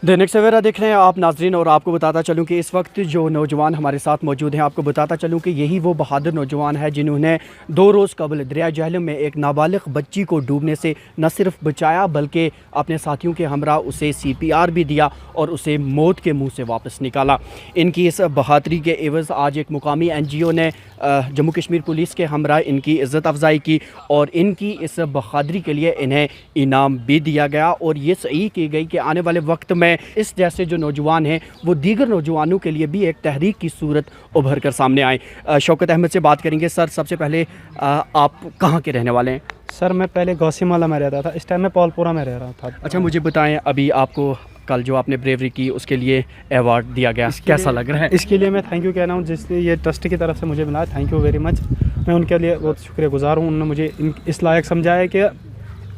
दैनिक सवेरा देख रहे हैं आप नाजरीन, और आपको बताता चलूं कि इस वक्त जो नौजवान हमारे साथ मौजूद हैं, आपको बताता चलूं कि यही वो बहादुर नौजवान है जिन्होंने 2 रोज़ कबल दरिया जहलम में एक नाबालिग बच्ची को डूबने से न सिर्फ बचाया बल्कि अपने साथियों के हमरा उसे CPR भी दिया और उसे मौत के मुंह से वापस निकाला। इनकी इस बहादुरी के एवज़ आज एक मुकामी NGO ने जम्मू कश्मीर पुलिस के हमरा इनकी इज़्ज़त अफजाई की और इनकी इस बहादुरी के लिए इन्हें इनाम भी दिया गया। और ये सही की गई कि आने वाले वक्त में इस जैसे जो नौजवान हैं वो दीगर नौजवानों के लिए भी एक तहरीक की सूरत उभर कर सामने आए। शौकत अहमद से बात करेंगे। सर, सबसे पहले आप कहाँ के रहने वाले हैं? सर, मैं पहले गौसीमाला में रहता था, इस टाइम मैं पॉलपुरा में रह रहा था। अच्छा, मुझे बताएं, अभी आपको कल जो आपने ब्रेवरी की उसके लिए अवार्ड दिया गया, कैसा लग रहा है? इसके लिए मैं थैंक यू कहना हूँ, जिसने ये ट्रस्ट की तरफ से मुझे मिला। Thank you very much. मैं उनके लिए बहुत शुक्रगुजार हूँ। उन्होंने मुझे इस लायक समझाया कि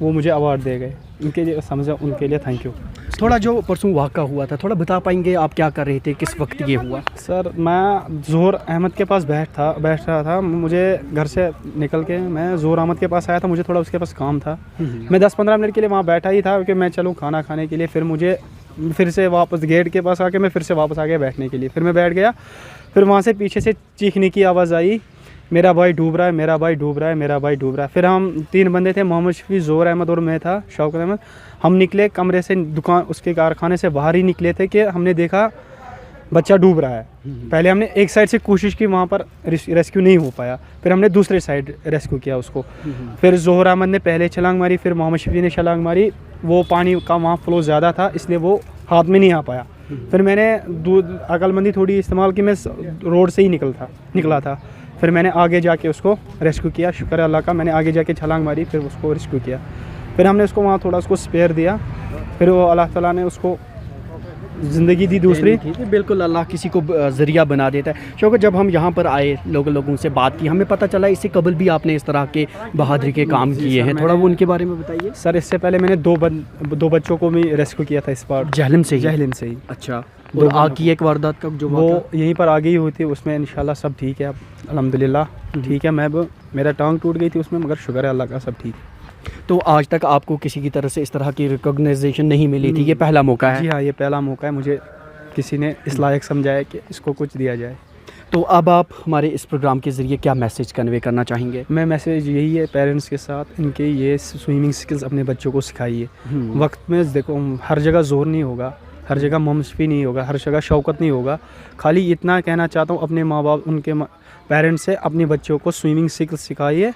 वो मुझे अवार्ड दे गए। उनके लिए समझा, उनके लिए थैंक यू। थोड़ा जो परसों वाक़ा हुआ था, थोड़ा बता पाएंगे आप क्या कर रहे थे, किस वक्त ये हुआ? सर, मैं ज़ोहर अहमद के पास बैठ रहा था। मुझे घर से निकल के मैं ज़ोहर अहमद के पास आया था। मुझे थोड़ा उसके पास काम था। मैं 10-15 मिनट के लिए वहाँ बैठा ही था कि मैं चलूँ खाना खाने के लिए। फिर मुझे फिर से वापस गेट के पास आके मैं फिर से वापस आ गया बैठने के लिए। फिर मैं बैठ गया। फिर वहाँ से पीछे से चीखने की आवाज़ आई, मेरा भाई डूब रहा है, मेरा भाई डूब रहा है, मेरा भाई डूब रहा है। फिर हम 3 बंदे थे, मोहम्मद शफी, ज़ोहर अहमद और मैं था, शौकत अहमद। हम निकले कमरे से, दुकान उसके कारखाने से बाहर ही निकले थे कि हमने देखा बच्चा डूब रहा है। पहले हमने एक साइड से कोशिश की, वहाँ पर रेस्क्यू नहीं हो पाया। फिर हमने दूसरे साइड रेस्क्यू किया उसको। फिर ज़ोहर अहमद ने पहले छलांग मारी, फिर मोहम्मद शफी ने छलांग मारी। वो पानी का वहाँ फ्लो ज़्यादा था, इसलिए वो हाथ में नहीं आ पाया। फिर मैंने अक्लमंदी थोड़ी इस्तेमाल की, मैं रोड से ही निकला था। फिर मैंने आगे जाके उसको रेस्क्यू किया। शुक्र है अल्लाह का, मैंने आगे जाके छलांग मारी, फिर उसको रेस्क्यू किया। फिर हमने उसको वहाँ थोड़ा उसको स्पेयर दिया। फिर वो अल्लाह ताला ने उसको ज़िंदगी दी दूसरी। बिल्कुल, अल्लाह किसी को ज़रिया बना देता है। शौकत, जब हम यहाँ पर आए, लोगों से बात की, हमें पता चला इससे कबल भी आपने इस तरह के बहादुरी के काम किए हैं। थोड़ा वो उनके बारे में बताइए। सर, इससे पहले मैंने दो बच्चों को भी रेस्क्यू किया था इस बार जहलम से ही। अच्छा, और आग की एक वारदात का जो वो यहीं पर आ गई हुई थी, उसमें इंशाल्लाह सब ठीक है अब, अल्हम्दुलिल्लाह ठीक है। मेरा टांग टूट गई थी उसमें, मगर शुक्र है अल्लाह का, सब ठीक है। तो आज तक आपको किसी की तरफ से इस तरह की रिकॉग्नाइजेशन नहीं मिली थी, ये पहला मौका है? जी हाँ, ये पहला मौका है। मुझे किसी ने इस लायक समझाया कि इसको कुछ दिया जाए। तो अब आप हमारे इस प्रोग्राम के ज़रिए क्या मैसेज कन्वे करना चाहेंगे? मैं मैसेज यही है, पेरेंट्स के साथ इनके ये स्विमिंग स्किल्स अपने बच्चों को सिखाइए। वक्त में देखो, हर जगह जोर नहीं होगा, हर जगह मोहम्मद शफी नहीं होगा, हर जगह शौकत नहीं होगा। खाली इतना कहना चाहता हूँ, अपने माँ बाप, उनके पेरेंट्स से अपने बच्चों को स्विमिंग स्किल्स सिखाइए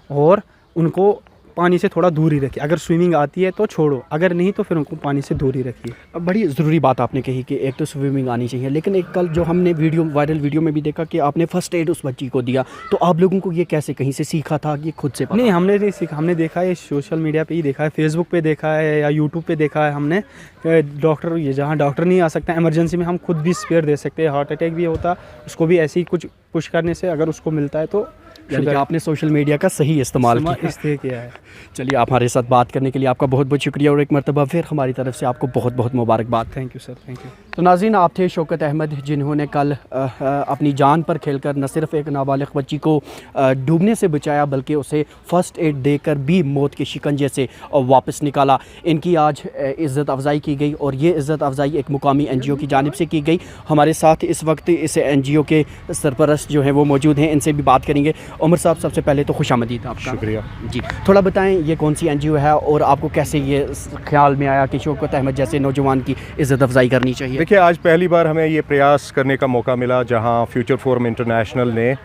और उनको पानी से थोड़ा दूर ही रखिए। अगर स्विमिंग आती है तो छोड़ो, अगर नहीं तो फिर उनको पानी से दूर ही रखिए। अब बड़ी ज़रूरी बात आपने कही कि एक तो स्विमिंग आनी चाहिए, लेकिन एक कल जो हमने वायरल वीडियो में भी देखा कि आपने फ़र्स्ट एड उस बच्ची को दिया, तो आप लोगों को ये कैसे, कहीं से सीखा था, ये खुद से? नहीं, हमने नहीं सीखा, हमने देखा है सोशल मीडिया पे ही देखा है, फेसबुक पे देखा है या यूट्यूब पे देखा है हमने। डॉक्टर, ये जहाँ डॉक्टर नहीं आ सकता, एमरजेंसी में हम खुद भी स्पेयर दे सकते हैं। हार्ट अटैक भी होता, उसको भी ऐसे ही कुछ पुश करने से अगर उसको मिलता है तो यानी कि आपने सोशल मीडिया का सही इस्तेमाल किया है। चलिए, आप हमारे साथ बात करने के लिए आपका बहुत बहुत शुक्रिया, और एक मरतबा फिर हमारी तरफ से आपको बहुत बहुत मुबारकबाद। Thank you sir, thank you. तो नाज़रीन, आप थे शौकत अहमद, जिन्होंने कल अपनी जान पर खेलकर न सिर्फ एक नाबालिग बच्ची को डूबने से बचाया बल्कि उसे फ़र्स्ट एड देकर भी मौत के शिकंजे से वापस निकाला। इनकी आज इज़्ज़त अफजाई की गई और ये इज़्ज़त अफजाई एक मुकामी NGO की जानिब से की गई। हमारे साथ इस वक्त इस NGO के सरपरस्त जो हैं वो मौजूद हैं, इनसे भी बात करेंगे। उमर साहब, सबसे पहले तो खुशामदीद आपका। शुक्रिया जी। थोड़ा बताएं, ये कौन सी NGO है और आपको कैसे ये ख्याल में आया कि शौकत अहमद जैसे नौजवान की इज़्ज़त अफजाई करनी चाहिए? देखिए, आज पहली बार हमें ये प्रयास करने का मौका मिला जहां फ्यूचर फोरम इंटरनेशनल ने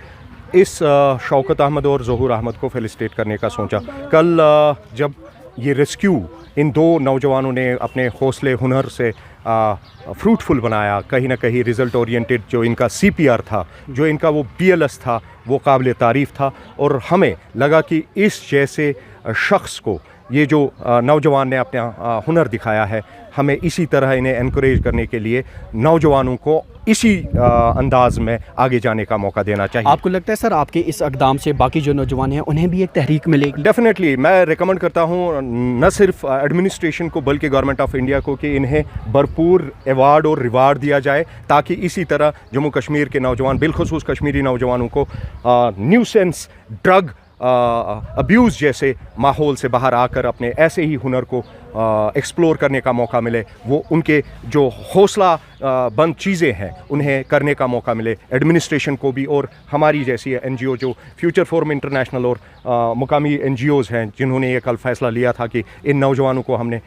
इस शौकत अहमद और ज़ोहर अहमद को फेलिसिटेट करने का सोचा। कल जब ये रेस्क्यू इन 2 नौजवानों ने अपने हौसले हुनर से फ्रूटफुल बनाया, कहीं ना कहीं रिज़ल्ट ओरिएंटेड जो इनका CPR था, जो इनका वो BLS था, वो काबिल तारीफ़ था। और हमें लगा कि इस जैसे शख्स को, ये जो नौजवान ने अपना हुनर दिखाया है, हमें इसी तरह इन्हें एनकरेज करने के लिए नौजवानों को इसी अंदाज में आगे जाने का मौका देना चाहिए। आपको लगता है सर, आपके इस इक़दाम से बाकी जो नौजवान हैं उन्हें भी एक तहरीक मिलेगी? डेफिनेटली, मैं रिकमेंड करता हूँ न सिर्फ एडमिनिस्ट्रेशन को बल्कि गवर्नमेंट ऑफ इंडिया को कि इन्हें भरपूर अवार्ड और रिवार्ड दिया जाए, ताकि इसी तरह जम्मू कश्मीर के नौजवान, बिलखुसूस कश्मीरी नौजवानों को न्यूसेंस, ड्रग अब्यूज़ जैसे माहौल से बाहर आकर अपने ऐसे ही हुनर को एक्सप्लोर करने का मौका मिले, वो उनके जो हौसला बंद चीज़ें हैं उन्हें करने का मौका मिले, एडमिनिस्ट्रेशन को भी और हमारी जैसी NGO जो फ्यूचर फोरम इंटरनेशनल और मुकामी NGOs हैं जिन्होंने ये कल फैसला लिया था कि इन नौजवानों को हमने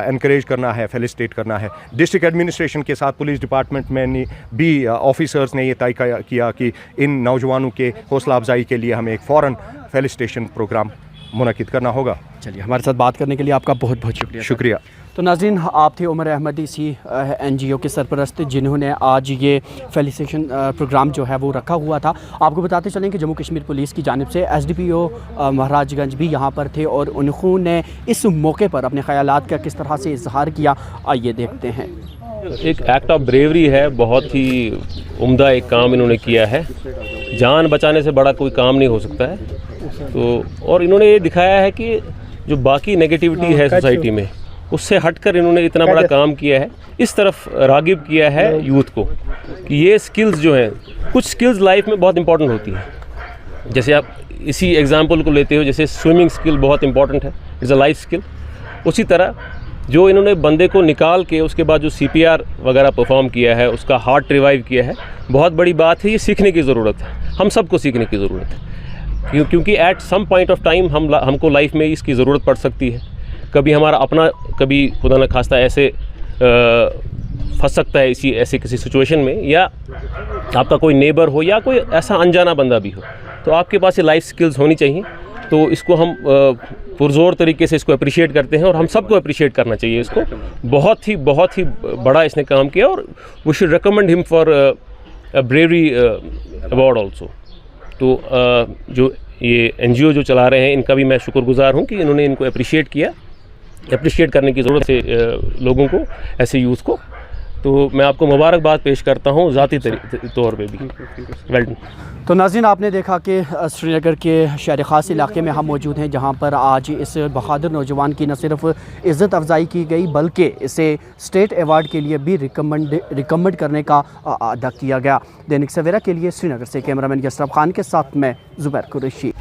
इनकरेज करना है, फेलिसिटेट करना है। डिस्ट्रिक्ट एडमिनिस्ट्रेशन के साथ पुलिस डिपार्टमेंट में भी ऑफिसर्स ने ये तय किया कि इन नौजवानों के हौसला अफजाई के लिए हमें एक फ़ौरन फेलिसिटेशन प्रोग्राम मुनक्किद करना होगा। चलिए, हमारे साथ बात करने के लिए आपका बहुत बहुत शुक्रिया। शुक्रिया। तो नाज़रीन, आप थे उमर अहमद, इसी NGO के सरपरस्त जिन्होंने आज ये फेलिसिटेशन प्रोग्राम जो है वो रखा हुआ था। आपको बताते चलें कि जम्मू कश्मीर पुलिस की जानिब से SDPO महाराजगंज भी यहाँ पर थे और उन्होंने इस मौके पर अपने ख़यालात का किस तरह से इजहार किया, आइए देखते हैं। एक एक्ट ऑफ ब्रेवरी है, बहुत ही उम्दा एक काम इन्होंने किया है। जान बचाने से बड़ा कोई काम नहीं हो सकता है। तो और इन्होंने ये दिखाया है कि जो बाकी नेगेटिविटी है सोसाइटी में, उससे हटकर इन्होंने इतना बड़ा काम किया है, इस तरफ रागिब किया है यूथ को कि ये स्किल्स जो हैं, कुछ स्किल्स लाइफ में बहुत इंपॉर्टेंट होती हैं। जैसे आप इसी एग्जांपल को लेते हो, जैसे स्विमिंग स्किल बहुत इंपॉर्टेंट है, इज़ अ लाइफ स्किल। उसी तरह जो इन्होंने बंदे को निकाल के उसके बाद जो CPR वगैरह परफॉर्म किया है, उसका हार्ट रिवाइव किया है, बहुत बड़ी बात है। ये सीखने की ज़रूरत है, हम सबको सीखने की ज़रूरत है, क्योंकि at some point of time हमको लाइफ में इसकी ज़रूरत पड़ सकती है। कभी हमारा अपना, कभी खुदा न खास्ता ऐसे फंस सकता है ऐसे किसी सिचुएशन में, या आपका कोई नेबर हो या कोई ऐसा अनजाना बंदा भी हो, तो आपके पास ये लाइफ स्किल्स होनी चाहिए। तो इसको हम पुरजोर तरीके से इसको अप्रिशिएट करते हैं और हम सबको अप्रिशिएट करना चाहिए इसको। बहुत ही बड़ा इसने काम किया और we should recommend him for bravery award also. तो जो ये NGO जो चला रहे हैं, इनका भी मैं शुक्रगुजार हूँ कि इन्होंने इनको अप्रिशिएट किया। अप्रिशिएट करने की ज़रूरत है लोगों को, ऐसे यूथ को। तो मैं आपको मुबारकबाद पेश करता हूँ ज़ाती तौर पे भी। Well done. तो नाज़रीन, आपने देखा कि श्रीनगर के शहर ख़ास इलाके में हम मौजूद हैं, जहाँ पर आज इस बहादुर नौजवान की न सिर्फ इज़्ज़त अफजाई की गई बल्कि इसे स्टेट अवार्ड के लिए भी रिकमेंड करने का अदा किया गया। दैनिक सवेरा के लिए श्रीनगर से कैमरामैन यसरफ खान के साथ मैं ज़ुबैर कुरैशी।